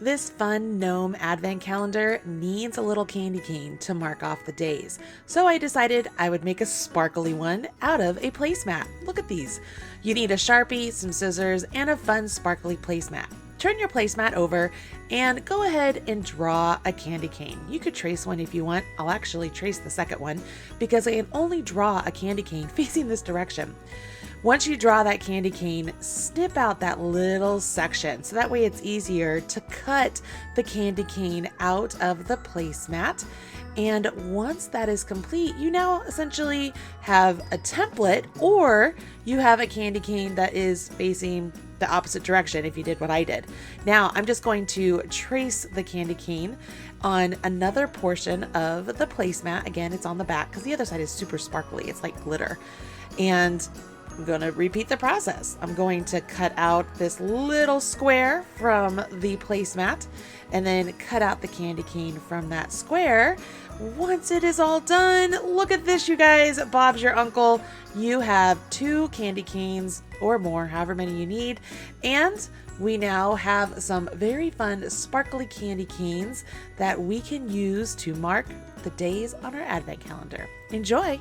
This fun gnome advent calendar needs a little candy cane to mark off the days, so I decided I would make a sparkly one out of a placemat. Look at these. You need a Sharpie, some scissors, and a fun sparkly placemat. Turn your placemat over and go ahead and draw a candy cane. You could trace one if you want. I'll actually trace the second one because I can only draw a candy cane facing this direction. Once you draw that candy cane, snip out that little section so that way it's easier to cut the candy cane out of the placemat. And once that is complete, you now essentially have a template, or you have a candy cane that is facing the opposite direction if you did what I did. Now I'm just going to trace the candy cane on another portion of the placemat. Again, it's on the back because the other side is super sparkly. It's like glitter. And I'm going to repeat the process. I'm going to cut out this little square from the placemat and then cut out the candy cane from that square. Once it is all done, look at this, you guys. Bob's your uncle. You have 2 candy canes or more, however many you need. And we now have some very fun sparkly candy canes that we can use to mark the days on our advent calendar. Enjoy!